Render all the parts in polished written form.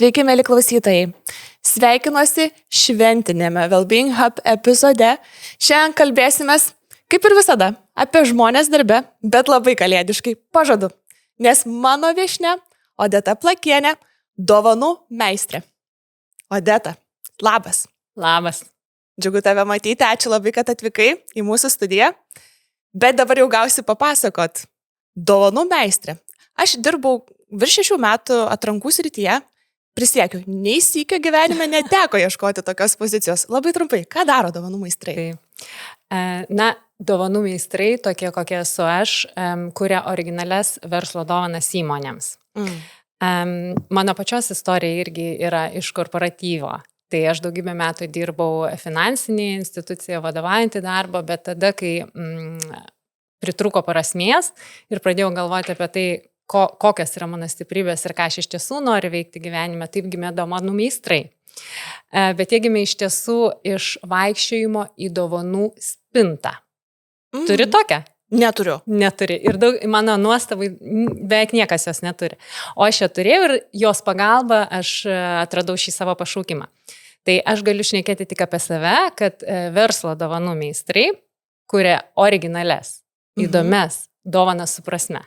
Sveiki, mėly klausytojai. Sveikinuosi šventinėme Wellbeing Hub epizode. Šiandien kalbėsimės, kaip ir visada, apie žmonės darbe, bet labai kalėdiškai, pažadu. Nes mano viešnia, Odeta Plakienė, dovanų meistrė. Odeta, labas. Labas. Džiugu tave matyti, ačiū labai, kad atvykai į mūsų studiją. Bet dabar jau gausi papasakot. Dovanų meistrė. Aš dirbau virš 6 metų atrankų srityje. Prisiekiu, nei sykio gyvenime neteko ieškoti tokios pozicijos. Labai trumpai, ką daro dovanų meistrai? Dovanų meistrai, tokie kokie esu aš, kuria originalias verslo dovanas įmonėms. Mano pačios istorija irgi yra iš korporatyvo. Tai aš daugybę metų dirbau finansinėje institucijoje, vadovaujantį darbą, bet tada, kai pritrūko prasmės ir pradėjau galvoti apie tai, kokios yra mano stiprybės ir ką aš iš tiesų noriu veikti gyvenime, taip gimė dovanų meistrai. Bet jie gimė iš tiesų iš vaikščiojimo į dovanų spintą. Turi tokią? Neturiu. Neturi. Ir mano nuostabai beveik niekas jos neturi. O aš ją turėjau ir jos pagalba aš atradau šį savo pašaukimą. Tai aš galiu šnekėti tik apie save, kad verslo dovanų meistrai kuria originales, įdomias dovanas su prasme.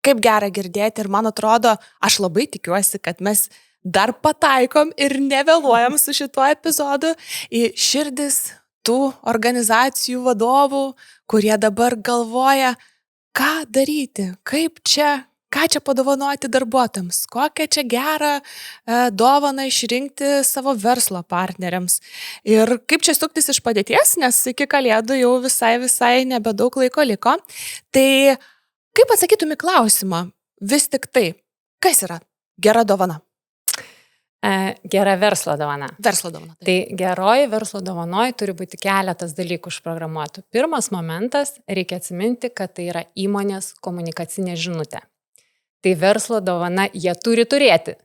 Kaip gera girdėti ir man atrodo, aš labai tikiuosi, kad mes dar pataikom ir nevėluojam su šituo epizodu į širdis tų organizacijų vadovų, kurie dabar galvoja, ką daryti, ką čia padovanoti darbuotojams, kokią čia gerą dovaną išrinkti savo verslo partneriams. Ir kaip čia suktis iš padėties, nes iki kalėdų jau visai nebedaug laiko liko. Tai kaip atsakytum į klausimą, vis tik tai, kas yra gera dovana? Gera verslo dovana. Verslo dovana. Tai geroji verslo dovanoj turi būti keletas dalykų užprogramuotų. Pirmas momentas, reikia atsiminti, kad tai yra įmonės komunikacinė žinutė. Tai verslo dovana jie turi turėti.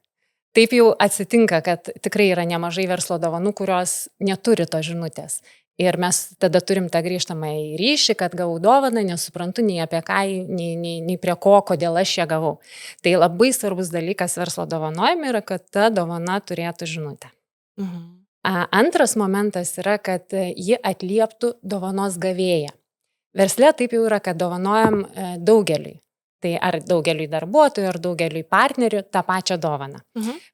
Taip jau atsitinka, kad tikrai yra nemažai verslo dovanų, kurios neturi tos žinutės. Ir mes tada turim tą grįžtamąjį ryšį, kad gavau dovaną, nesuprantu nei apie ką, nei prie ko, kodėl aš ją gavau. Tai labai svarbus dalykas verslo dovanojime yra, kad ta dovana turėtų žinutę. Antras momentas yra, kad ji atlieptų dovanos gavėją. Versle taip jau yra, kad dovanojam daugeliui. Tai ar daugeliui darbuotojų, ar daugeliui partnerių tą pačią dovaną.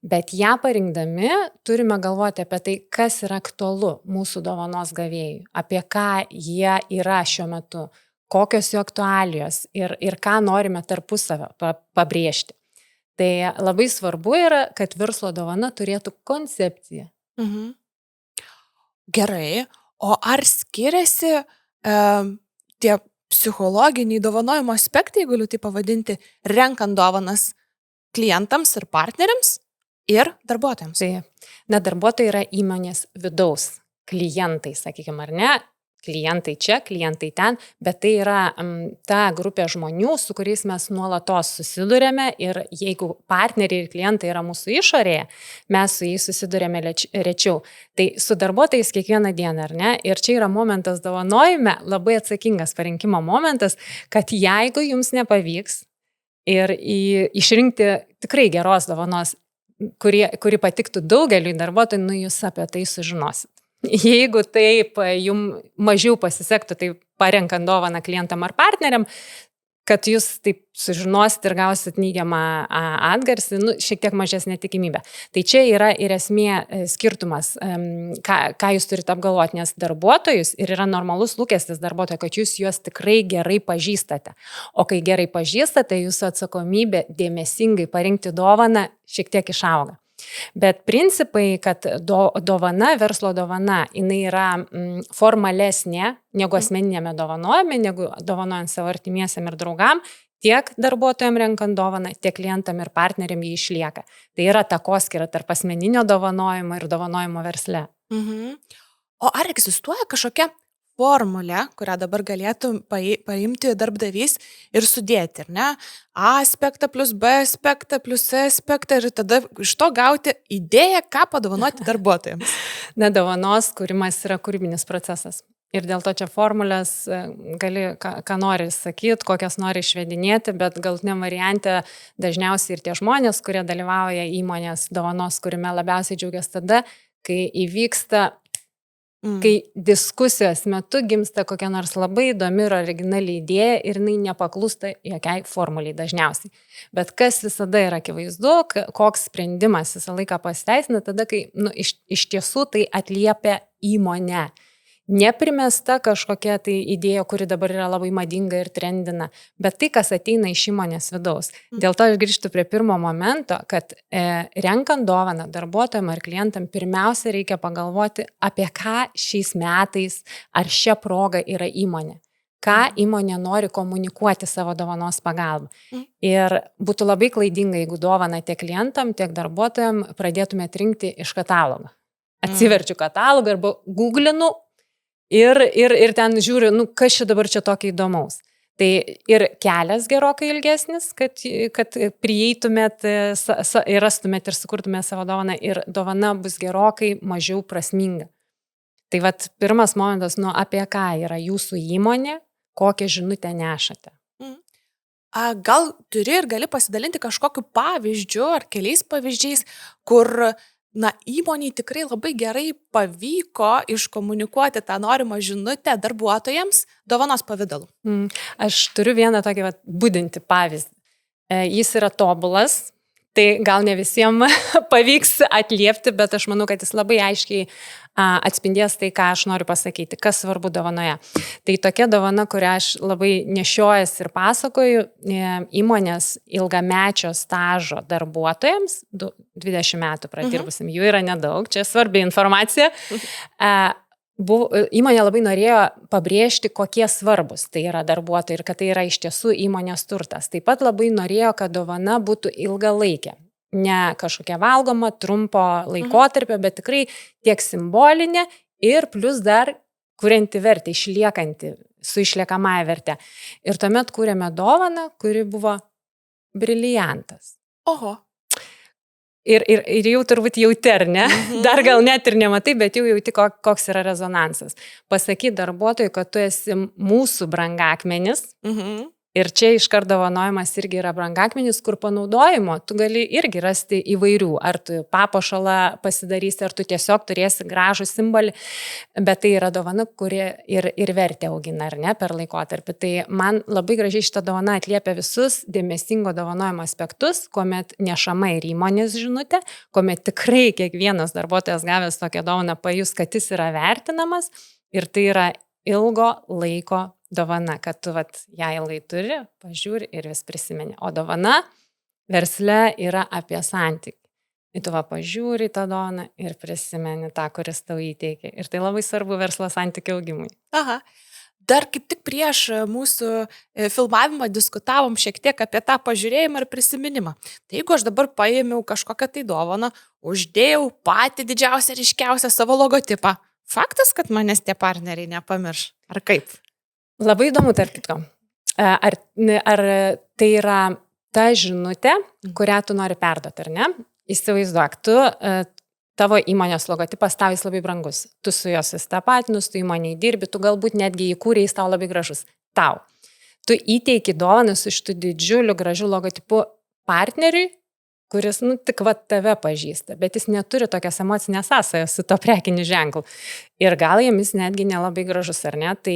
Bet ją parinkdami turime galvoti apie tai, kas yra aktualu mūsų dovanos gavėjui, apie ką jie yra šiuo metu, kokios jų aktualijos ir ką norime tarpusavio pabrėžti. Tai labai svarbu yra, kad verslo dovana turėtų koncepciją. Gerai, o ar skiriasi tie psichologiniai dovanojimo aspektai, galiu tai pavadinti, renkant dovanas klientams ir partneriams ir darbuotojams? Tai, darbuotojai yra įmonės vidaus klientai, sakykime, ar ne? Klientai čia, klientai ten, bet tai yra ta grupė žmonių, su kuriais mes nuolatos susidurėme ir jeigu partneriai ir klientai yra mūsų išorėje, mes su jais susidurėme rečiau. Tai su darbuotojais kiekvieną dieną, ar ne? Ir čia yra momentas dovanojime, labai atsakingas parinkimo momentas, kad jeigu jums nepavyks ir išrinkti tikrai geros dovanos, kuri patiktų daugeliui darbuotojų, jūs apie tai sužinosit. Jeigu taip jums mažiau pasisektų, tai parenkant dovaną klientam ar partneriam, kad jūs taip sužinosit ir gausit neigiamą atgarsį, šiek tiek mažesnė tikimybė. Tai čia yra ir esmė skirtumas, ką jūs turite apgalvoti, nes darbuotojus ir yra normalus lūkestis darbuotojo, kad jūs juos tikrai gerai pažįstate. O kai gerai pažįstate, jūsų atsakomybė dėmesingai parinkti dovaną šiek tiek išauga. Bet principai, kad dovana, verslo dovana, jinai yra formalesnė negu asmeninėme dovanojime, negu dovanojant savo artimiesiam ir draugam, tiek darbuotojam renkant dovaną, tiek klientam ir partneriam jį išlieka. Tai yra takoskyra tarp asmeninio dovanojimo ir dovanojimo versle. O ar egzistuoja kažkokia formulė, kurią dabar galėtų paimti darbdavys ir sudėti, ar ne? A aspektą plus B aspektą plus C aspektą ir tada iš to gauti idėją, ką padovanoti darbuotojams. Dovanos kūrimas yra kūrybinis procesas. Ir dėl to čia formulės gali, ką nori sakyti, kokias nori išvedinėti, bet galutiniam variante dažniausiai ir tie žmonės, kurie dalyvauja įmonės dovanos kūrime, labiausiai džiaugiasi tada, kai įvyksta, kai diskusijos metu gimsta kokia nors labai įdomi ir originali idėja ir jinai nepaklūsta jokiai formuliai dažniausiai. Bet kas visada yra akivaizdu, koks sprendimas visą laiką pasiteisina, tada, kai iš tiesų tai atliepia įmonę. Neprimesta kažkokia tai idėja, kuri dabar yra labai madinga ir trendina, bet tai, kas ateina iš įmonės vidaus. Dėl to aš grįžtu prie pirmo momento, kad renkant dovaną darbuotojam ar klientam, pirmiausia reikia pagalvoti, apie ką šiais metais ar šią progą yra įmonė. Ką įmonė nori komunikuoti savo dovanos pagalbą. Ir būtų labai klaidinga, jeigu dovaną tiek klientam, tiek darbuotojam pradėtumėt rinkti iš katalogo. Atsiverčiu katalogą arba googlinu, Ir ten žiūriu, kas čia dabar čia tokio įdomaus. Tai ir kelias gerokai ilgesnis, kad prieitumėt ir rastumėt ir sukurtumėt savo dovaną ir dovana bus gerokai mažiau prasminga. Tai vat pirmas momentas, apie ką yra jūsų įmonė, kokią žinutę nešate. Gal turi ir gali pasidalinti kažkokiu pavyzdžiu ar keliais pavyzdžiais, kur įmoniai tikrai labai gerai pavyko iškomunikuoti tą norimą žinutę darbuotojams dovanos pavidalu. Aš turiu vieną tokį budintį pavyzdį. Jis yra tobulas, tai gal ne visiems pavyks atliepti, bet aš manau, kad jis labai aiškiai atspindės tai, ką aš noriu pasakyti, kas svarbu dovanoje. Tai tokia dovana, kurią aš labai nešiojas ir pasakoju įmonės ilgamečio stažo darbuotojams, 20 metų pradirbusim, jų yra nedaug, čia svarbi informacija. Įmonė labai norėjo pabrėžti, kokie svarbus tai yra darbuotojai ir kad tai yra iš tiesų įmonės turtas. Taip pat labai norėjo, kad dovana būtų ilgalaikė. Ne kažkokia valgoma, trumpo laikotarpio, bet tikrai tiek simbolinė ir plus dar kurianti vertę, išliekanti, su išliekamąja verte. Ir tuomet kūrėme dovaną, kuri buvo briliantas. Oho. Ir jau turbūt jauti, ar ne? Dar gal net ir nematai, bet jau jauti, koks yra rezonansas. Pasakyt darbuotojui, kad tu esi mūsų brangakmenis. Ir čia iškart dovanojimas irgi yra brangakmenis, kur panaudojimo tu gali irgi rasti įvairių. Ar tu papuošalą pasidarysi, ar tu tiesiog turėsi gražų simbolį, bet tai yra dovana, kuri ir vertę augina, ar ne, per laikotarpį. Tai man labai gražiai šitą dovaną atliepia visus dėmesingo dovanojimo aspektus, kuomet nešama ir įmonės žinutė, kuomet tikrai kiekvienas darbuotojas gavęs tokią dovaną pajus, kad jis yra vertinamas ir tai yra ilgo laiko dovana, kad tu ją ilgai turi, pažiūri ir vis prisimeni. O dovana versle yra apie santykį. Ir tu pažiūri tą dovaną ir prisimeni tą, kuris tau įteikia. Ir tai labai svarbu verslo santykių augimui. Aha. Dar kaip tik prieš mūsų filmavimą diskutavom šiek tiek apie tą pažiūrėjimą ir prisiminimą. Tai jeigu aš dabar paėmiau kažkokią tai dovaną, uždėjau patį didžiausią, ryškiausią savo logotipą, faktas, kad manęs tie partneriai nepamirš. Ar kaip? Labai įdomu, tarp kitko. Ar tai yra ta žinutė, kurią tu nori perduoti, ar ne? Įsivaizduok, tavo įmonės logotipas tau jis labai brangus. Tu su jos įstapatinus, tu įmonėj dirbi, tu galbūt netgi įkūrė, jis tau labai gražus. Tau. Tu įteiki dovaną su šitų didžiuliu gražiu logotipu partneriui, kuris, tik tave pažįsta, bet jis neturi tokias emocinės sąsajas su to prekiniu ženklu. Ir gal jiems netgi nelabai gražus, ar ne? Tai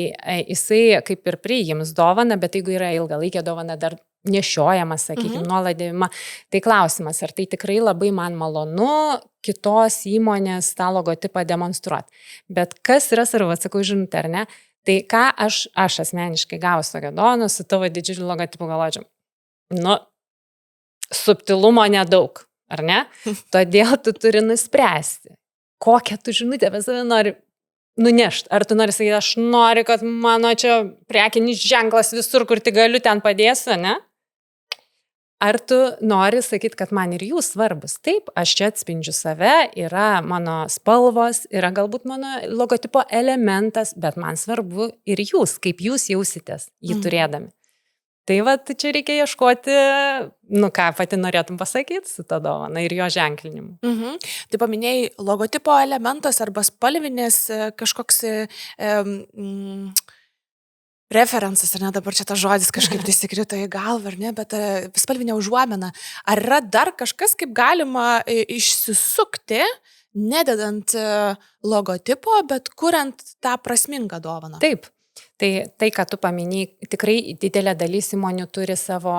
jisai kaip ir priims dovaną, bet jeigu yra ilgalaikė dovana dar nešiojamas, sakykime, nuoladėjimą, tai klausimas, ar tai tikrai labai man malonu kitos įmonės tą logotipą demonstruoti. Bet kas yra svarbu, atsakau žinutę, ar ne? Tai ką aš asmeniškai gavus tokią dovaną su tavo didžiuliu logotipu galvočiau? Subtilumo nedaug, ar ne? Todėl tu turi nuspręsti, kokią tu žinutę apie save nori nunešti. Ar tu nori sakyti, aš noriu, kad mano čia prekinis ženklas visur, kur tik galiu, ten padėsiu, ne? Ar tu nori sakyti, kad man ir jūs svarbus? Taip, aš čia atspindžiu save, yra mano spalvos, yra galbūt mano logotipo elementas, bet man svarbu ir jūs, kaip jūs jausitės jį turėdami. Tai čia reikia ieškoti, ką pati norėtum pasakyti su ta dovana ir jo ženklinimu. Tai paminėjai logotipo elementas arba spalvinės kažkoks referencas, ar ne, dabar čia tas žodis kažkaip tai įsikrito į galvą, ar ne, bet spalvinė užuomena. Ar yra dar kažkas, kaip galima išsisukti, nededant logotipo, bet kuriant tą prasmingą dovaną? Taip. Tai, ką tu paminėjai, tikrai didelė dalis įmonių turi savo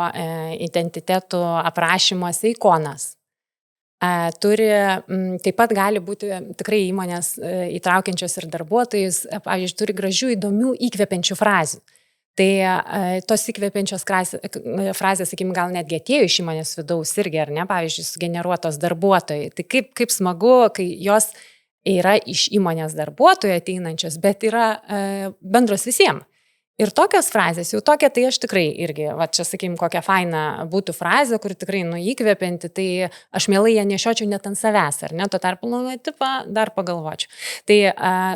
identitetų aprašymuose ikonas. Taip pat gali būti tikrai įmonės įtraukiančios ir darbuotojus, pavyzdžiui, turi gražių, įdomių, įkvepiančių frazių. Tai tos įkvepiančios frazės, sakykime, gal netgi atėjo iš įmonės vidaus irgi, ar ne, pavyzdžiui, sugeneruotos darbuotojai. Tai kaip smagu, kai jos yra iš įmonės darbuotojų ateinančios, bet yra bendros visiems. Ir tokios frazės, jau tokia, tai aš tikrai irgi, čia sakykim, kokia faina būtų frazė, kuri tikrai įkvepianti, tai aš mielai ją nešiočiau net ant savęs, ar ne, tuo tarpu logotipą dar pagalvočiau. Tai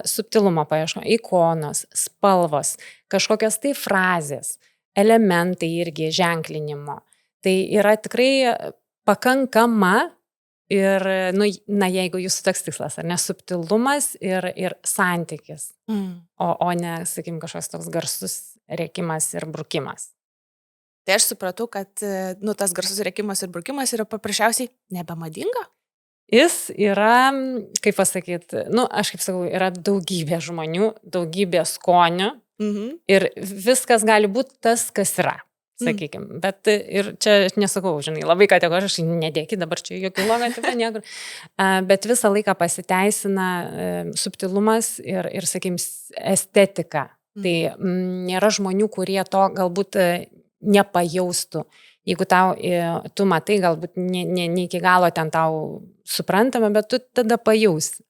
subtilumo paieško, ikonos, spalvos, kažkokios tai frazės, elementai irgi ženklinimo. Tai yra tikrai pakankama. Ir, jeigu jūsų toks tikslas, ar ne, subtilumas ir santykis, o ne, sakykim, kažkoks toks garsus rėkimas ir brukimas. Tai aš supratau, kad tas garsus rėkimas ir brukimas yra paprasčiausiai nebemadinga? Jis yra, kaip pasakyti, aš kaip sakau, yra daugybė žmonių, daugybė skonių ir viskas gali būti tas, kas yra. Sakykime, bet ir čia nesakau, labai kategoriškai, nedėkit dabar čia jokių logotipų niekur, bet visą laiką pasiteisina subtilumas ir sakykime, estetika. Tai nėra žmonių, kurie to galbūt nepajaustų. Jeigu tu matai, galbūt ne iki galo ten tau suprantama, bet tu tada pajausi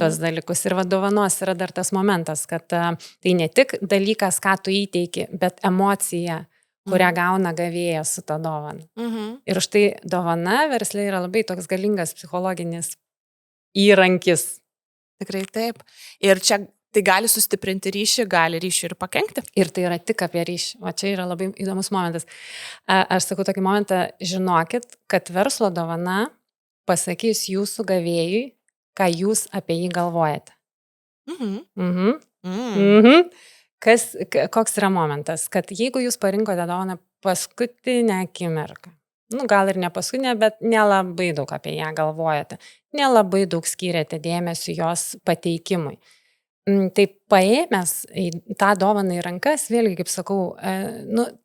tos dalykus. Ir dovanos yra dar tas momentas, kad tai ne tik dalykas, ką tu įteiki, bet emocija, kurią gauna gavėjas su ta dovana. Ir štai dovana versle yra labai toks galingas psichologinis įrankis. Tikrai taip. Ir čia tai gali sustiprinti ryšį, gali ryšį ir pakenkti. Ir tai yra tik apie ryšį. O čia yra labai įdomus momentas. Aš sakau tokį momentą, žinokit, kad verslo dovana pasakys jūsų gavėjui, ką jūs apie jį galvojate. Koks yra momentas, kad jeigu jūs parinkote dovaną paskutinę akimirką, gal ir ne paskutinę, bet nelabai daug apie ją galvojate, nelabai daug skiriate dėmesio jos pateikimui. Tai paėmęs tą dovaną į rankas, vėlgi, kaip sakau,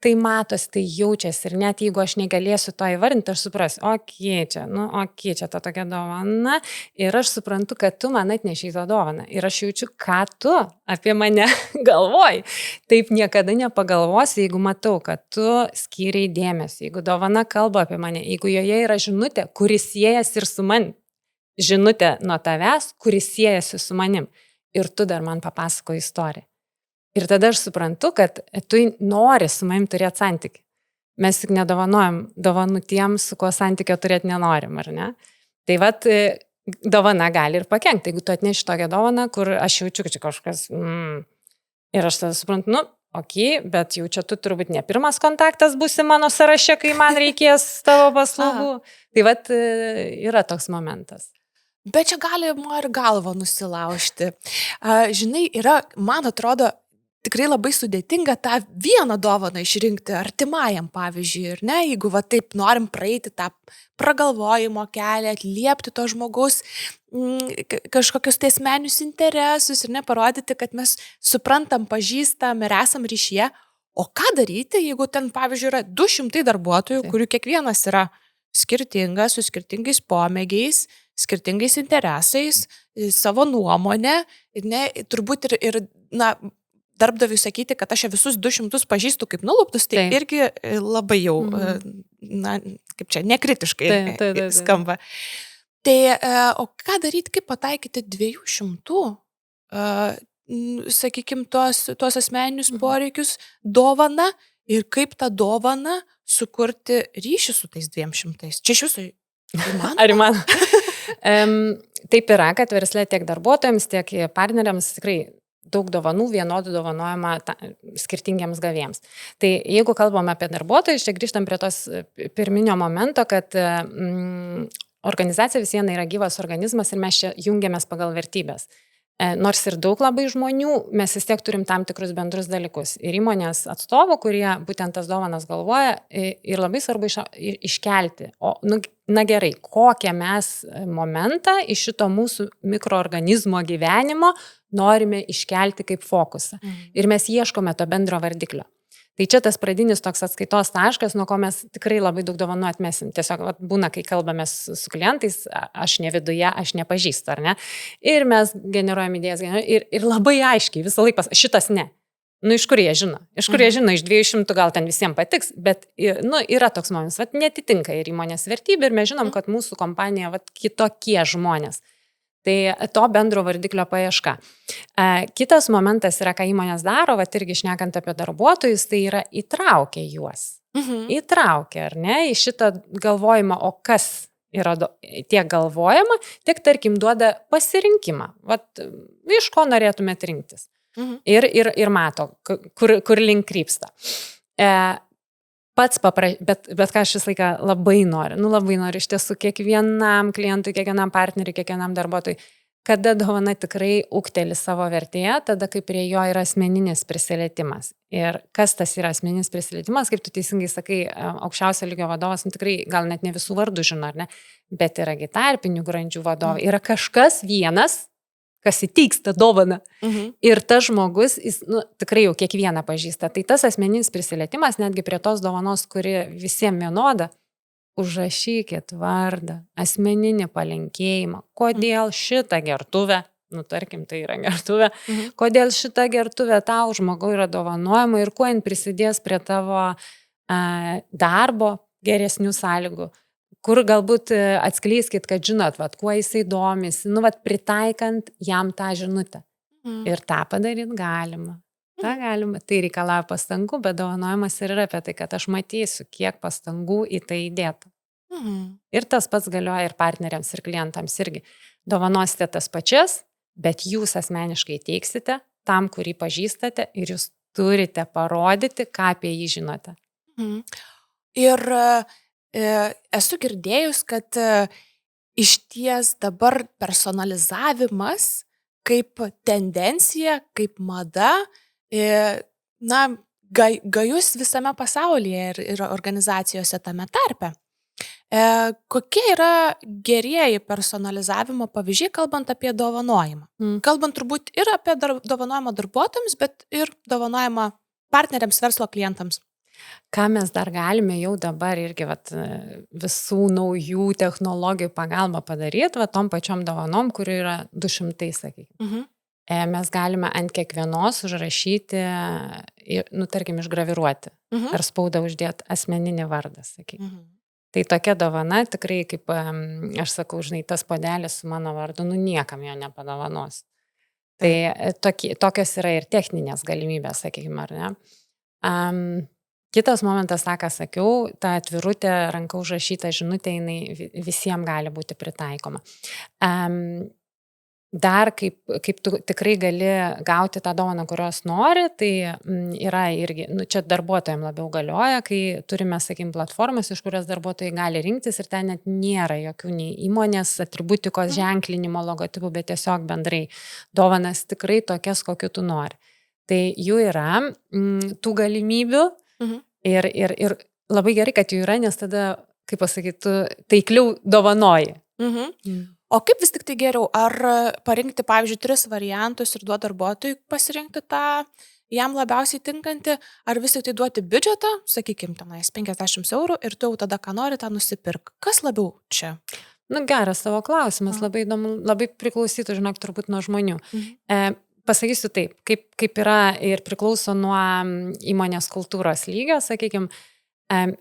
tai matosi, tai jaučiasi ir net jeigu aš negalėsiu to įvardinti, aš suprasiu, čia ta tokia dovana ir aš suprantu, kad tu man atnešiai tą dovaną ir aš jaučiu, ką tu apie mane galvoji. Taip niekada nepagalvosi, jeigu matau, kad tu skiriai dėmesį, jeigu dovana kalba apie mane, jeigu joje yra žinutė, kuris siejasi ir su manim, žinutė nuo tavęs, kuris siejasi su manim. Ir tu dar man papasako istoriją. Ir tada aš suprantu, kad tu nori su manim turėti santykį. Mes tik nedovanojam dovanų tiems, su kuo santykio turėti nenorim, ar ne? Tai dovana gali ir pakenkti. Jeigu tu atneši tokią dovaną, kur aš jaučiu, kad čia kažkas... Ir aš tada suprantu, bet jau čia tu turbūt ne pirmas kontaktas būsi mano sąraše, kai man reikės tavo paslaugų. Tai yra toks momentas. Bet čia galima ir galvą nusilaužti. Žinai, yra, man atrodo, tikrai labai sudėtinga tą vieną dovaną išrinkti artimajam, pavyzdžiui, ir ne, jeigu taip norim praeiti tą pragalvojimo kelią, atliepti to žmogaus kažkokius tai asmeninius interesus ir neparodyti, kad mes suprantam, pažįstam ir esam ryšyje. O ką daryti, jeigu ten, pavyzdžiui, yra 200 darbuotojų, kurių kiekvienas yra skirtingas, su skirtingais pomėgiais, skirtingais interesais, savo nuomonę, turbūt ir darbdaviui sakyti, kad aš visus 200 pažįstu kaip nuluptus, tai irgi labai jau, kaip čia, nekritiškai skamba. Tai, o ką daryti, kaip pataikyti 200, sakykime, tuos asmeninius poreikius dovaną ir kaip tą dovaną sukurti ryšį su tais 200. Čia iš viso įmanoma? Ar įmanoma? Taip yra, kad versle tiek darbuotojams, tiek partneriams tikrai daug dovanų vienodų dovanojama skirtingiems gavėjams. Tai jeigu kalbame apie darbuotojus, čia grįžtam prie tos pirminio momento, kad organizacija vis viena yra gyvas organizmas ir mes čia jungiamės pagal vertybės. Nors ir daug labai žmonių, mes vis tiek turim tam tikrus bendrus dalykus. Ir įmonės atstovų, kurie būtent tas dovanas galvoja, ir labai svarbu iškelti. Na gerai, kokią mes momentą iš šito mūsų mikroorganizmo gyvenimo norime iškelti kaip fokusą. Ir mes ieškome to bendro vardiklio. Tai čia tas pradinis toks atskaitos taškas, nuo ko mes tikrai labai daug dovanų atmesim. Tiesiog būna, kai kalbame su klientais, aš ne viduje, aš nepažįstu, ar ne? Ir mes generuojam idėjas ir labai aiškiai visą laiką šitas ne. Iš kur jie žino? Iš 200 gal ten visiems patiks, bet yra toks momentas, netitinka ir įmonės vertybė ir mes žinom, kad mūsų kompanija kitokie žmonės. Tai to bendro vardiklio paieška. Kitas momentas yra, ką įmonės daro, irgi šnekant apie darbuotojus, tai yra įtraukia juos. Įtraukia, ar ne, į šitą galvojimą, o kas yra tiek galvojama, tiek, tarkim, duoda pasirinkimą. Iš ko norėtumėt rinktis. Ir mato, kur link krypsta. Bet ką aš vis laiką labai noriu iš tiesų kiekvienam klientui, kiekvienam partneriui, kiekvienam darbuotojui, kada dovana tikrai ūgteli savo vertėje, tada kaip prie jo yra asmeninis prisilietimas. Ir kas tas yra asmeninis prisilietimas, kaip tu teisingai sakai, aukščiausio lygio vadovas, tikrai gal net ne visų vardų žino, ar ne, bet yra tarpinių grandžių vadovai, yra kažkas vienas, kas įteiks tą dovaną. Ir tas žmogus, jis tikrai jau kiekvieną pažįsta. Tai tas asmeninis prisilietimas, netgi prie tos dovanos, kuri visiems vienoda, užrašykit vardą, asmeninį palinkėjimą, kodėl šitą gertuvę, tarkim, tai yra gertuvė, kodėl šitą gertuvę tau žmogui yra dovanojama ir kuo jin prisidės prie tavo darbo geresnių sąlygų. Kur galbūt atskleiskit, kad žinot, kuo jisai domisi, pritaikant jam tą žinutę. Ir tą padaryti galima. Tai reikalauja pastangų, bet dovanojimas ir yra apie tai, kad aš matysiu, kiek pastangų į tai įdėta. Ir tas pats galioja ir partneriams, ir klientams irgi. Dovanosite tas pačias, bet jūs asmeniškai teiksite tam, kurį pažįstate ir jūs turite parodyti, ką apie jį žinote. Ir esu girdėjus, kad išties dabar personalizavimas kaip tendencija, kaip mada, gajus visame pasaulyje ir organizacijose tame tarpe. Kokie yra gerieji personalizavimo pavyzdžiai, kalbant apie dovanojimą? Kalbant turbūt ir apie dovanojimą darbuotojams, bet ir dovanojimą partneriams, verslo klientams. Ką mes dar galime jau dabar irgi visų naujų technologijų pagalba padaryti, tom pačiom dovanom, kurių yra 200, sakykime. Mes galime ant kiekvienos užrašyti, tarkim, išgraviruoti. Ar spaudą uždėti asmeninį vardą, sakykime. Tai tokia dovana tikrai, kaip aš sakau, žinai, tas puodelis su mano vardu, niekam jo nepadovanos. Tai tokios yra ir techninės galimybės, sakykime, ar ne? Kitas momentas, ką sakiau, ta atvirutė, ranka užrašyta žinutė, jinai visiems gali būti pritaikoma. Dar kaip tu tikrai gali gauti tą dovaną, kurios nori, tai yra irgi, čia darbuotojams labiau galioja, kai turime, sakykime, platformas, iš kurios darbuotojai gali rinktis ir ten net nėra jokių nei įmonės atributikos ženklinimo logotipų, bet tiesiog bendrai dovanas tikrai tokias, kokiu tu nori. Tai jų yra tų galimybių. Ir labai gerai, kad jų yra, nes tada, kaip pasakyti, taikliau dovanoji. O kaip vis tik tai geriau? Ar parinkti, pavyzdžiui, 3 variantus ir duoti darbuotojui pasirinkti tą jam labiausiai tinkantį, ar vis tik tai duoti biudžetą, sakykime, tenais 50 eurų ir tu jau tada, ką nori, tą nusipirk. Kas labiau čia? Geras tavo klausimas, labai įdomu, labai priklausytų, žinok, turbūt nuo žmonių. Pasakysiu taip, kaip yra ir priklauso nuo įmonės kultūros lygio, sakykime,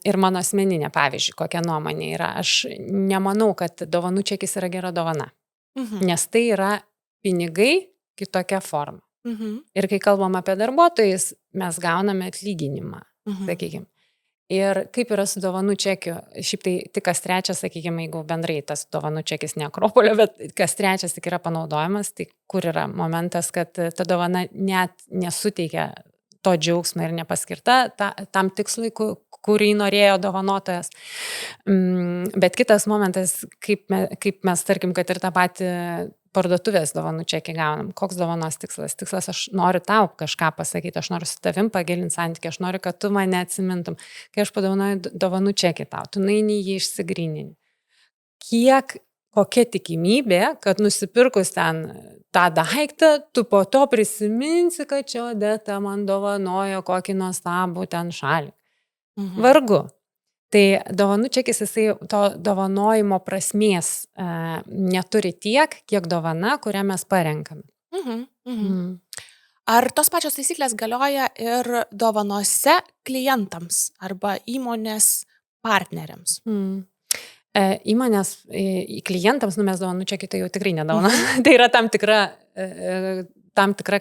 ir mano asmeninė, pavyzdžiui, kokia nuomonė yra. Aš nemanau, kad dovanų čekis yra gera dovana, nes tai yra pinigai kitokia forma. Ir kai kalbam apie darbuotojus, mes gauname atlyginimą, sakykime. Ir kaip yra su dovanų čekiu, šiaip tai tik kas trečias, sakykime, jeigu bendrai tas dovanų čekis ne Akropolio, bet kas trečias tik yra panaudojamas, tai kur yra momentas, kad ta dovana net nesuteikia to džiaugsmo ir nepaskirta tam tikslui, kurį norėjo dovanotojas. Bet kitas momentas, kaip mes, tarkim, kad ir tą patį parduotuvės dovanų čekį gaunam. Koks dovanos tikslas? Tikslas, aš noriu tau kažką pasakyti, aš noriu su tavim pagilinti santykį, aš noriu, kad tu mane atsimintum. Kai aš padovanoju dovanų čekį tau, tu naini jį išsigrynini. Kokia tikimybė, kad nusipirkus ten tą daiktą, tu po to prisiminsi, kad čia Odeta man dovanojo kokį nuostabų ten šalį. Vargu. Tai dovanų čekis, jisai to dovanojimo prasmės neturi tiek, kiek dovana, kurią mes parenkame. Ar tos pačios taisyklės galioja ir dovanose klientams arba įmonės partneriams? Įmonės klientams, mes dovanų čekį tai jau tikrai nedovana. Tai yra tam tikra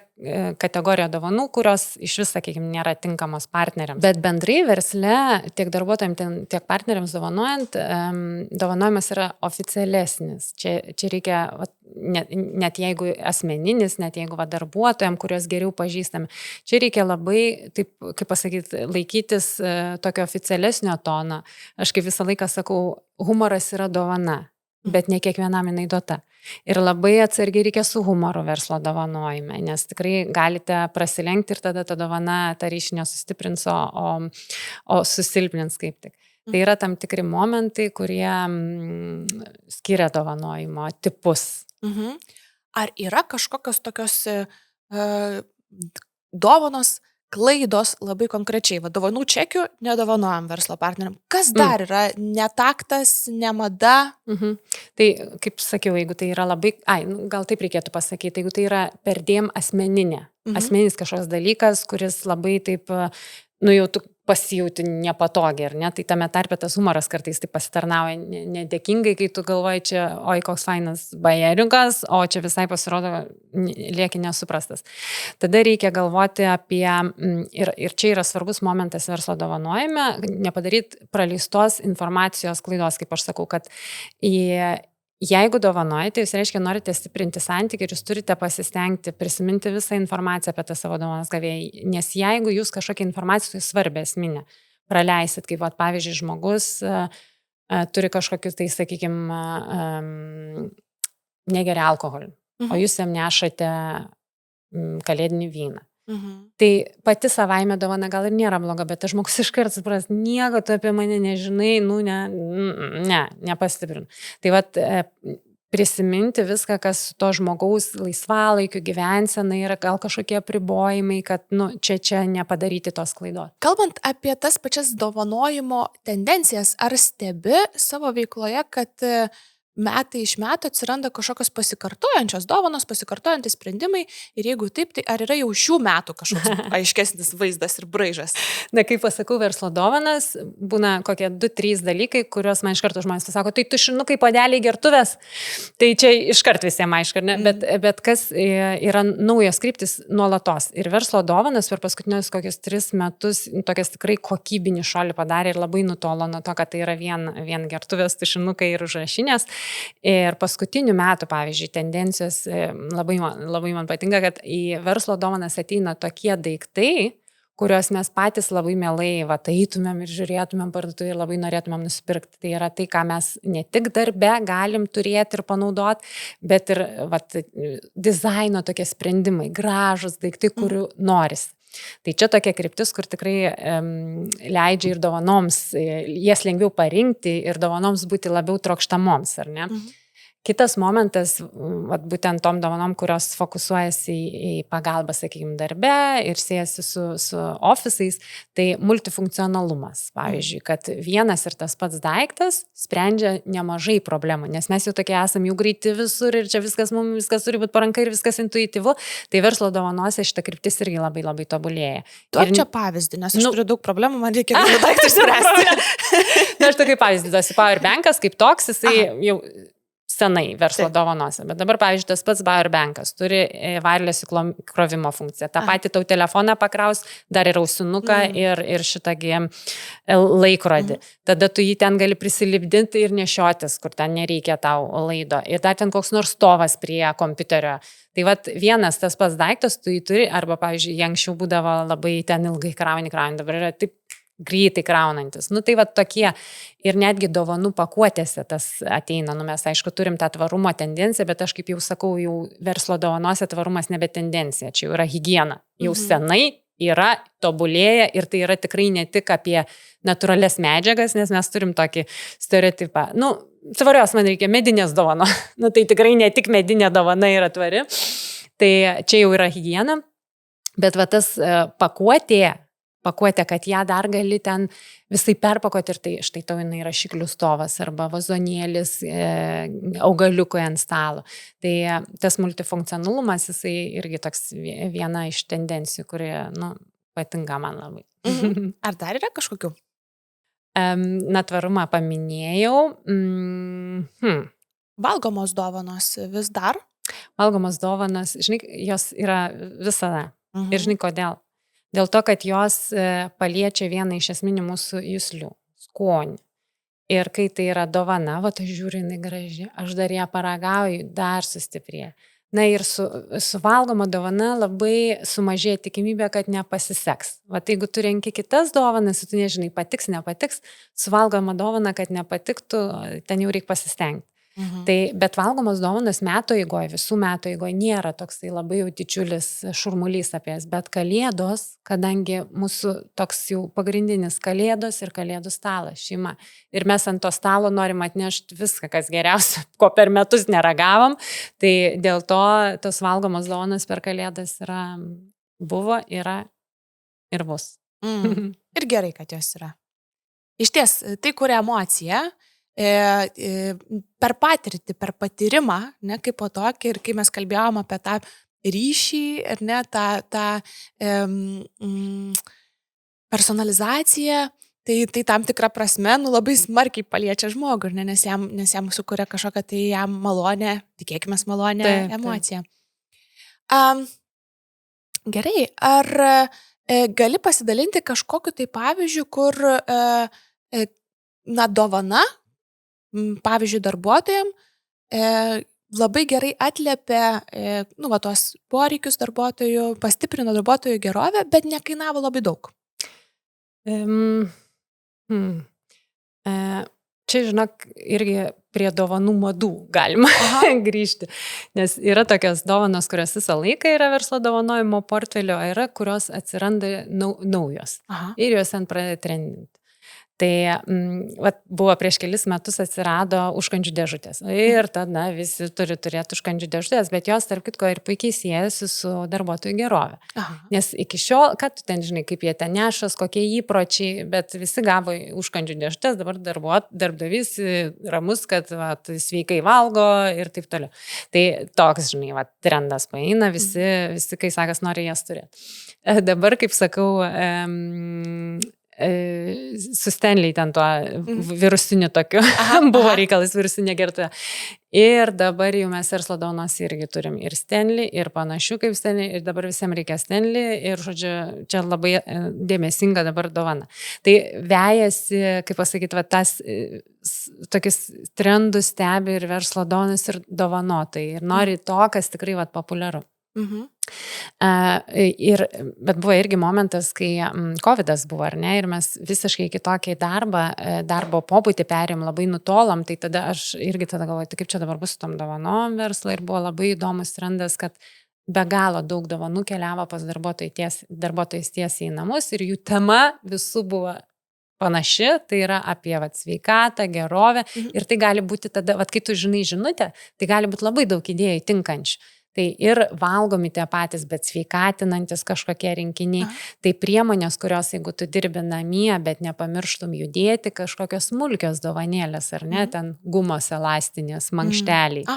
kategorija dovanų, kurios iš vis, sakykime, nėra tinkamos partneriams. Bet bendrai versle, tiek darbuotojams, tiek partneriams dovanojant, dovanojimas yra oficialesnis. Čia reikia, net jeigu asmeninis, net jeigu darbuotojams, kuriuos geriau pažįstame, čia reikia labai, taip, kaip pasakyti, laikytis tokio oficialesnio tono. Aš kaip visą laiką sakau, humoras yra dovana, bet ne kiekvienam jinai duota. Ir labai atsargiai reikia su humoru verslo dovanojime, nes tikrai galite prasilenkti ir tada ta dovana tą ryšį nesustiprins, o susilpnins kaip tik. Tai yra tam tikri momentai, kurie skiria dovanojimo tipus. Ar yra kažkokios tokios dovanos, klaidos labai konkrečiai? Dovanų čekių nedovanojam verslo partneriam. Kas dar yra netaktas, nemada? Tai, kaip sakiau, jeigu tai yra labai, gal taip reikėtų pasakyti, jeigu tai yra perdėm asmeninė, asmeninis kažkoks dalykas, kuris labai taip, jau tu pasijauti nepatogiai, ar ne? Tai tame tarpe tas humoras kartais taip pasitarnauja nedėkingai, kai tu galvoji čia, oi, koks fainas bajeriukas, o čia visai pasirodo lieki nesuprastas. Tada reikia galvoti apie, ir čia yra svarbus momentas verslo dovanojime, nepadaryti praleistos informacijos klaidos, kaip aš sakau, kad jeigu dovanojate, jūs reiškia norite stiprinti santykį ir jūs turite pasistengti prisiminti visą informaciją apie tą savo dovanos gavėją, nes jeigu jūs kažkokią informaciją svarbę esminę praleisit, kaip pavyzdžiui žmogus turi kažkokius, tai sakykime, negeria alkoholį, o jūs jam nešate kalėdinį vyną. Tai pati savaime dovana gal ir nėra bloga, bet tas žmogus iškart supras, nieko tu apie mane nežinai, nepastiprinu. Tai prisiminti viską, kas to žmogaus laisvalaikiu gyvensena yra, gal kažkokie apribojimai, kad čia nepadaryti tos klaidos. Kalbant apie tas pačias dovanojimo tendencijas, ar stebi savo veikloje, kad metai iš metų atsiranda kažkokios pasikartojančios dovanos, pasikartojantys sprendimai ir jeigu taip, tai ar yra jau šių metų kažkoks aiškesnis vaizdas ir braižas? Na, kaip pasakau, verslo dovanas būna kokie 2-3 dalykai, kuriuos man iš karto žmonės pasako, tai tušinukai, puodeliai, gertuvės, tai čia iškart visiems aišku, ne? Bet kas yra naujos kryptis nuolatos ir verslo dovanas per paskutinius kokius 3 metus tokias tikrai kokybinį šuolį padarė ir labai nutolo nuo to, kad tai yra vien gertuvės, tušinukai ir užrašinės. Ir paskutinių metų, pavyzdžiui, tendencijos labai man patinka, kad į verslo dovanas ateina tokie daiktai, kuriuos mes patys labai mielai eitumėm ir žiūrėtumėm parduotuvėje ir labai norėtumėm nusipirkti. Tai yra tai, ką mes ne tik darbe galim turėti ir panaudoti, bet ir dizaino tokie sprendimai, gražus daiktai, kurių norisi. Tai čia tokia kryptis, kur tikrai leidžia ir dovanoms, jas lengviau parinkti ir dovanoms būti labiau trokštamoms, ar ne? Kitas momentas, būtent tom dovanom, kurios fokusuojasi į pagalbą, sakykime, darbe ir siejasi su ofisais, tai multifunkcionalumas. Pavyzdžiui, kad vienas ir tas pats daiktas sprendžia nemažai problemų, nes mes jau tokie esame jau greiti visur ir čia viskas turi būti paranka ir viskas intuityvu. Tai verslo dovanose šita kryptis irgi labai labai tobulėja. Duok čia pavyzdį, nes aš turiu daug problemų, man reikia vieną daiktą išspręsti. Aš tokį pavyzdį duosiu. Powerbankas kaip toks, jisai jau senai verslo Taip. dovanose. Bet dabar, pavyzdžiui, tas pats Powerbankas turi wireless įkrovimo funkciją. Ta pati tau telefoną pakraus, dar ir ausinuką ir šitągi laikrodį. Tada tu jį ten gali prisilipdinti ir nešiotis, kur ten nereikia tau laido. Ir dar ten koks nors stovas prie kompiuterio. Tai vat vienas tas pats daiktas, tu jį turi, arba, pavyzdžiui, anksčiau būdavo labai ten ilgai krauni, dabar yra taip greitai kraunantis. Nu tai va tokie ir netgi dovanų pakuotėse tas ateina. Nu mes aišku turim tą tvarumo tendenciją, bet aš kaip jau sakau, jau verslo dovanose tvarumas nebe tendencija, čia jau yra higiena. Jau senai yra, tobulėja ir tai yra tikrai ne tik apie natūralias medžiagas, nes mes turim tokį stereotipą. Nu, tvarios man reikia medinės dovano. Nu tai tikrai ne tik medinė dovana yra tvari. Tai čia jau yra higiena, bet va tas pakuotė, kad ją dar gali ten visai perpakuoti ir tai štai tau jinai rašiklių stovas arba vazonėlis augaliukai ant stalo. Tai tas multifunkcionalumas, jisai irgi toks viena iš tendencijų, kuri, nu, patinka man labai. Ar dar yra kažkokių? Na, tvarumą paminėjau. Valgomos dovanos vis dar? Valgomos dovanos, žinai, jos yra visada. Ir žinai, kodėl? Dėl to, kad jos paliečia vieną iš esminių mūsų juslių – skonį. Ir kai tai yra dovana, va, aš žiūriu, jinai graži, aš dar ją paragauju, dar sustiprėja. Na ir su valgoma dovana labai sumažėja tikimybė, kad nepasiseks. Va, jeigu tu renki kitas dovanas, tu nežinai, patiks, nepatiks, su valgoma dovana, kad nepatiktų, ten jau reikia pasistengti. Tai, bet valgomos dovanos metų eigoje, visų metų eigoje nėra toksai labai jau didžiulis šurmulys apie jas, bet kalėdos, kadangi mūsų toks jau pagrindinis kalėdos ir kalėdų stalas, šeima. Ir mes ant to stalo norim atnešti viską, kas geriausia, ko per metus neragavom, tai dėl to tos valgomos dovanos per kalėdas buvo, yra ir bus. Ir gerai, kad jos yra. Iš ties, tai kuria emocija, per patirtį, per patyrimą, ne, kaip po tokį, ir kai mes kalbėjom apie tą ryšį, ir ne, tą personalizaciją, tai tam tikrą prasme, nu, labai smarkiai paliečia žmogų, ne, nes jam sukuria kažkokią tai jam malonę, tikėkime malonę emociją. Gerai, ar gali pasidalinti kažkokiu tai pavyzdžiu, kur dovana, pavyzdžiui, darbuotojams labai gerai atliepia tuos poreikius darbuotojų, pastiprino darbuotojų gerovę, bet nekainavo labai daug. Čia, žinok, irgi prie dovanų madų galima grįžti, nes yra tokios dovanos, kurios visą laiką yra verslo dovanojimo portfelio, yra, kurios atsiranda naujos. Ir jos ant pradeda trendinti. Tai buvo prieš kelis metus atsirado užkandžių dėžutės. Ir tada visi turi turėti užkandžių dėžutės, bet jos, tarp kitko, ir puikiai siejasi su darbuotojų gerove. Nes iki šiol, kad tu ten žinai, kaip jie ten nešas, kokie įpročiai, bet visi gavo užkandžių dėžutės, dabar darbdavys ramus, kad sveikai valgo ir taip toliau. Tai toks, žinai, trendas paeina, visi, kai sakas, nori jas turėti. Dabar, kaip sakau, su Stanley ten tuo virusiniu tokiu buvo reikalas virusinė gertuvė. Ir dabar jau mes verslo dovanos irgi turim ir Stanley, ir panašių kaip Stanley, ir dabar visiems reikia Stanley, ir, žodžiu, čia labai dėmesinga dabar dovana. Tai vejasi, kaip pasakyti, tas tokius trendus stebi ir verslo dovanas, ir dovanotai, ir nori to, kas tikrai populiaru. Bet buvo irgi momentas, kai COVIDas buvo, ar ne, ir mes visiškai kitokį darbo pobūtį perėjom, labai nutolom, tai tada aš irgi galvoju, tai kaip čia dabar bus su tom dovanom verslo, ir buvo labai įdomus trendas, kad be galo daug dovanų keliavo pas darbuotojus tiesiai į namus, ir jų tema visų buvo panaši, tai yra apie sveikatą, gerovę, ir tai gali būti tada, kai tu žinai žinutę, tai gali būti labai daug idėjų tinkančių. Tai ir valgomi tie patys, bet sveikatinantis kažkokie rinkiniai. Tai priemonės, kurios, jeigu tu dirbi namie, bet nepamirštum judėti, kažkokios smulkios dovanėlės, ar ne, ten gumos elastinės, mankšteliai.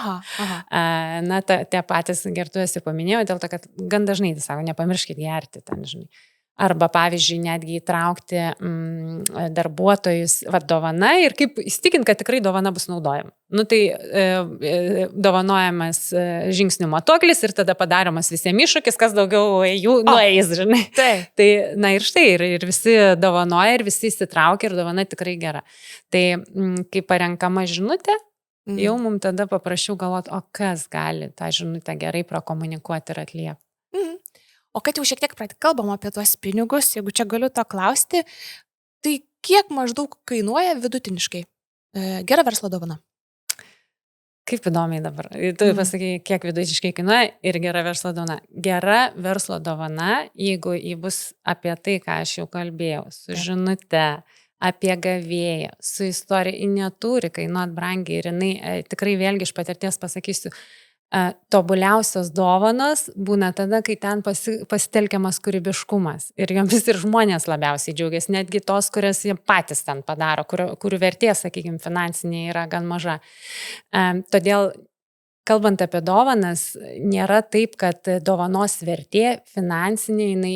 Na, tie patys gertuvės jau paminėjau, dėl to, kad gan dažnai, tai sako, nepamirškit gerti ten, žinai. Arba, pavyzdžiui, netgi įtraukti darbuotojus dovana ir kaip įsitikinti, kad tikrai dovana bus naudojama. Nu, tai dovanojamas žingsnių matuoklis ir tada padaromas visiems iššūkis, kas daugiau jų nueis, žinai. Tai, na ir štai, ir visi dovanoja, ir visi įsitraukia, ir dovana tikrai gera. Tai kai parenkama žinutė, jau mums tada paprašiau galvoti, o kas gali tą žinutę gerai prakomunikuoti ir atliepti. O kad jau šiek tiek kalbam apie tuos pinigus, jeigu čia galiu to klausti, tai kiek maždaug kainuoja vidutiniškai gera verslo dovana? Kaip įdomiai dabar. Tu pasakai, kiek vidutiniškai kainuoja ir gera verslo dovana. Gera verslo dovana, jeigu jį bus apie tai, ką aš jau kalbėjau, su žinute, apie gavėją, su istorija, ji neturi kainuoti brangiai ir jinai tikrai vėlgi iš patirties pasakysiu, tobuliausios dovanos būna tada, kai ten pasitelkiamas kūrybiškumas ir jomis ir žmonės labiausiai džiaugiasi, netgi tos, kurias jie patys ten padaro, kurių vertė, sakykime, finansinė yra gan maža. Todėl, kalbant apie dovanas, nėra taip, kad dovanos vertė finansinė jinai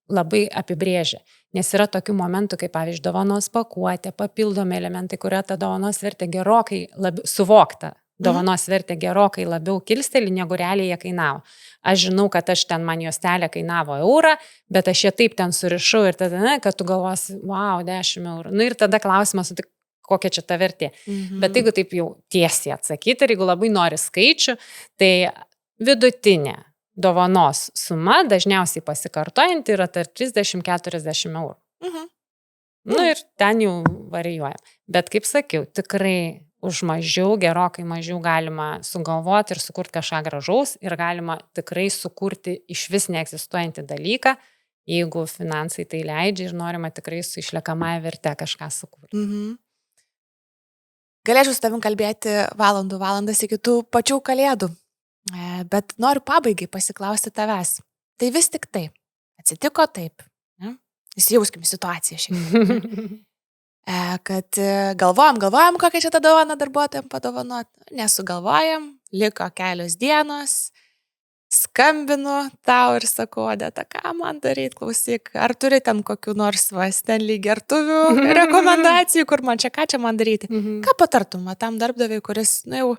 labai apibrėžia. Nes yra tokių momentų, kaip pavyzdžiui, dovanos pakuotė, papildomi elementai, kurio ta dovanos vertė gerokai labiau suvokta. Dovanos vertė gerokai labiau kilsteli, negu realiai jie kainavo. Aš žinau, kad man juostelė kainavo eurą, bet aš ją taip ten surišau ir tada, kad tu galvosi, wow, 10 eurų. Nu ir tada klausimas, kokia čia ta vertė. Bet jeigu taip jau tiesiai atsakyti ir jeigu labai nori skaičių, tai vidutinė dovanos suma dažniausiai pasikartojanti yra tarp 30-40 eurų. Nu ir ten jau varijuoja. Bet kaip sakiau, tikrai už mažiau, gerokai mažiau galima sugalvoti ir sukurti kažką gražaus ir galima tikrai sukurti iš vis neegzistuojantį dalyką, jeigu finansai tai leidžia ir norima tikrai su išliekamąja verte kažką sukurti. Galėčiau su tavim kalbėti valandas iki tų pačių kalėdų, bet noriu pabaigai pasiklausti tavęs. Tai vis tik taip, atsitiko taip, įsijauskim situaciją šiandien. Kad galvojam, kokią čia tą dovaną darbuotojams padovanoti. Nesugalvojam, liko kelios dienos, skambinu tau ir sakau, Odeta, ką man daryti, klausyk, ar turi ten kokių nors Stanley gertuvių rekomendacijų, kur man čia, ką čia man daryti. Ką patartum tam darbdaviui, kuris, jau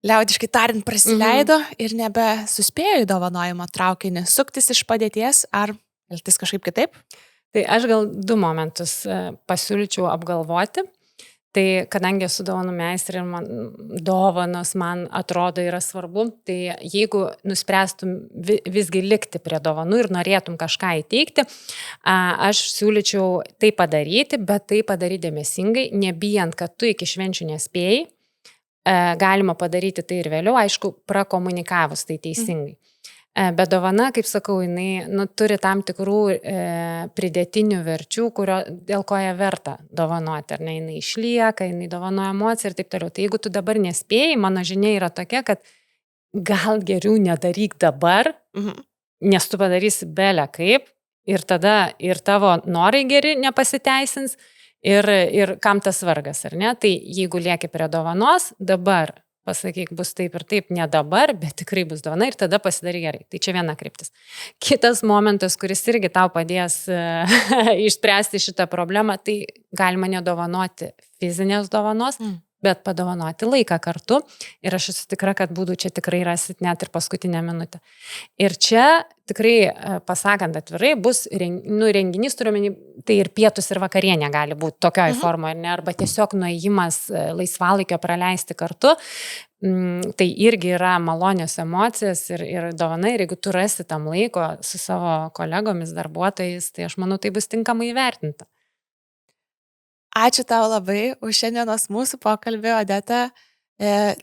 liaudiškai tariant, prasileido ir nebesuspėjo į dovanojimo traukinį, suktis iš padėties ar elgtis kažkaip kitaip? Tai aš gal 2 momentus pasiūlyčiau apgalvoti. Tai kadangi esu dovanų meistrė ir dovanos man atrodo yra svarbu, tai jeigu nuspręstum visgi likti prie dovanų ir norėtum kažką įteikti, aš siūlyčiau tai padaryti, bet tai padaryti dėmesingai, nebijant, kad tu iki švenčių nespėjai. Galima padaryti tai ir vėliau, aišku, prakomunikavus tai teisingai. Bet dovana, kaip sakau, jinai turi tam tikrų pridėtinių verčių, dėl ko ją verta dovanoti. Ar ne, jinai išlieka, jinai dovanoja emociją ir taip toliau. Tai jeigu tu dabar nespėjai, mano žinia yra tokia, kad gal geriau nedaryk dabar, nes tu padarysi belę kaip ir tada ir tavo norai geri nepasiteisins ir kam tas vargas, ar ne? Tai jeigu lieki prie dovanos, dabar pasakyk, bus taip ir taip, ne dabar, bet tikrai bus dovana ir tada pasidaryk gerai. Tai čia viena kryptis. Kitas momentas, kuris irgi tau padės išspręsti šitą problemą, tai galima nedovanoti fizinės dovanos, bet padovanoti laiką kartu ir aš esu tikra, kad būdų čia tikrai rasit net ir paskutinę minutę. Ir čia tikrai, pasakant atvirai, bus renginys, turiuomenį, tai ir pietus ir vakarienė gali būti tokioj formoje, arba tiesiog nuėjimas laisvalaikio praleisti kartu. Tai irgi yra malonios emocijos ir dovana, ir jeigu tu rasi tam laiko su savo kolegomis, darbuotojais, tai aš manau, tai bus tinkamai įvertinta. Ačiū tau labai už šiandienos mūsų pokalbį, Odeta.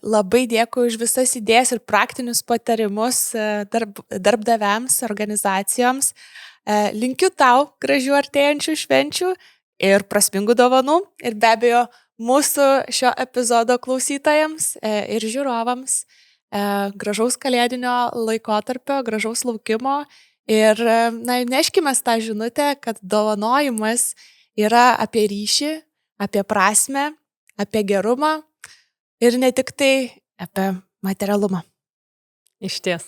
Labai dėkui už visas idėjas ir praktinius patarimus darbdaviams, organizacijoms. Linkiu tau gražių artėjančių švenčių ir prasmingų dovanų. Ir be abejo, mūsų šio epizodo klausytojams ir žiūrovams gražaus kalėdinio laikotarpio, gražaus laukimo. Ir neškime tą žinutę, kad dovanojimas yra apie ryšį, apie prasmę, apie gerumą ir ne tik tai apie materialumą. Išties.